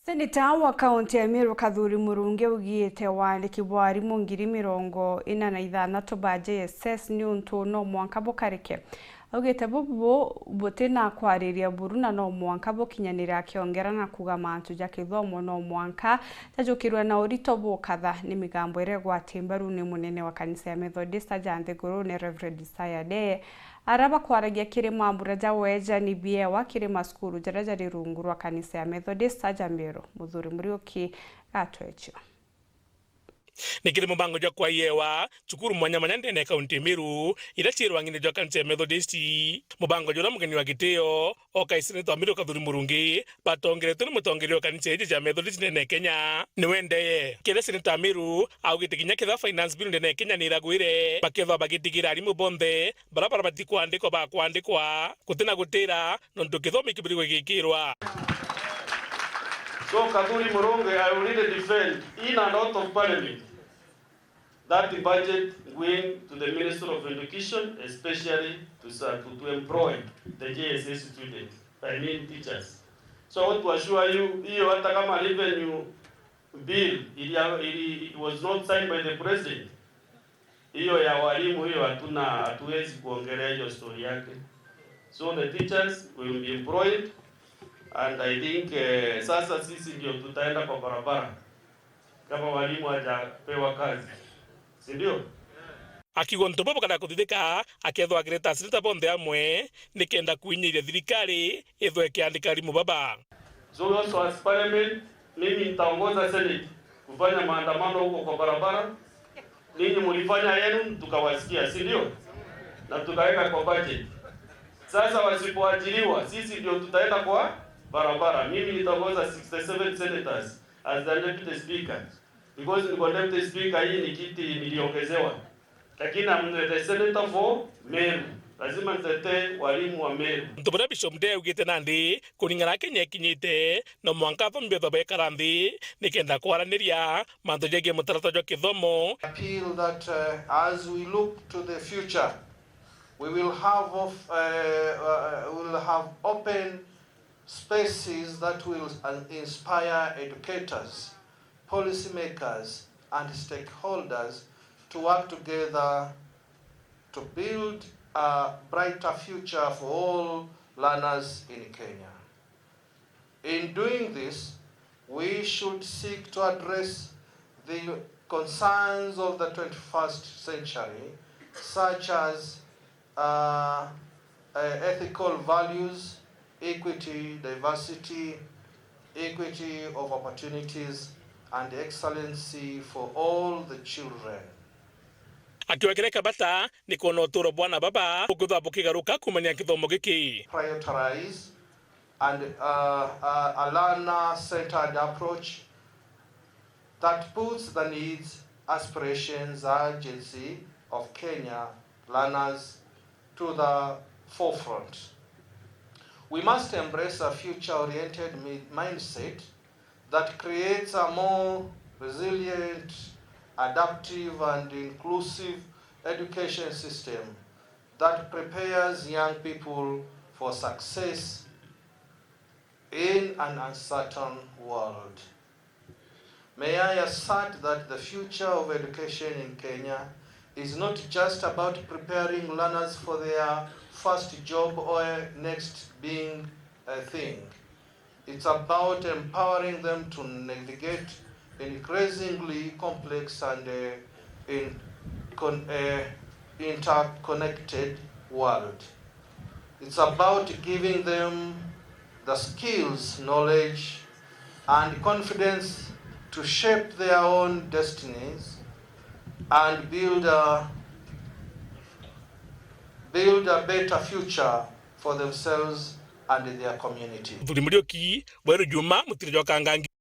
SENETA wa kaunti ya Meru KATHURI Murungi AUGITE wandikibwa arimu 45,000 ba JSS ni UNTU no MWANKA BUKARIKE. AUGITE bubu butina kwariria buruna no MWANKA bukinyanira akiongera na kuga mantu ja KITHOMO no MWANKA tajukirwe na urito bukatha ni migambo iregwa timbaru ni munene wa kanisa ya METHODIST ajandhiguru ni Reverend ISAYA DEYE araba kwaragia kiri mwambura ja weja ni biewa kiri maskuru jaraja rirungu wa kanisa ya METHODIST ajambiro muthuri muriuki gatwecho nikiri mubango jwa kwa yewa chukuru mwanya ndene kaunti Meru irachirwa ngine jwa kanisa ya METHODIST mubango jwa mugeni wa giteo oka SENETA wa Meru KATHURI Murungi batongeretwe mutongerio kanisa ya METHODIST ndene Kenya ni wendeye kile SENETA Meru AUGITE kinya kitha finance bill ndene Kenya ni ragwire baketha bagitigira arimu bonthe barabara batikwandikwa bakwandikwa kutina gutira nondu KITHOMO ikibirigwe gikirwa. So KATHURI Murungi, I will really defend in and out of parliament that the budget going to the Minister of Education, especially to employ the JSS students, I mean teachers. So I want to assure you, hiyo hata kama revenue bill it was not signed by the president. Hiyo ya walimu hiyo hatuwezi kuongelea hiyo story yake. So the teachers will be employed. And I think sasa sisi ndio tutaenda kwa barabara kama walimu hajapewa kazi, si ndio? Akigonto bobo kada kuthithika akethwa greta SENETA bonthe amwe nikenda kuinyiria thirikari ithwe kiandika arimu baba. So also as parliament mimi nitaongoza Senate kufanya maandamano huko kwa barabara. Ninyi mlifanya yenu tukawasikia, si ndio? Na tukaweka kwa budget. Sasa wasipoachiliwa sisi ndio tutaenda kwa barabara. Mimi nitaongoza 67 senators as the deputy speaker, because niko deputy speaker, hii ni kiti niliongezewa, lakini I'm the senator for Meru, lazima nitetee walimu wa Meru. Ntubura Bishop DEYE AUGITE nandi kuningana Kenya kinyite no MWANKA thombetho bekaranthi nikenda kwaraniria mantu jege mutarata jwa KITHOMO. Appeal that as we look to the future we will have open spaces that will inspire educators, policymakers, and stakeholders to work together to build a brighter future for all learners in Kenya. In doing this, we should seek to address the concerns of the 21st century, such as ethical values, equity, diversity, equity of opportunities, and excellency for all the children. Akiwekereka bata ni kuona uturo bwana baba ukutha bukigaruka kumania KITHOMO giki. Prioritize and a learner-centered approach that puts the needs, aspirations, urgency of Kenya learners to the forefront. We must embrace a future-oriented mindset that creates a more resilient, adaptive, and inclusive education system that prepares young people for success in an uncertain world. May I assert that the future of education in Kenya is not just about preparing learners for their first job or next being a thing. It's about empowering them to navigate an increasingly complex and interconnected world. It's about giving them the skills, knowledge, and confidence to shape their own destinies and build a better future for themselves and their community.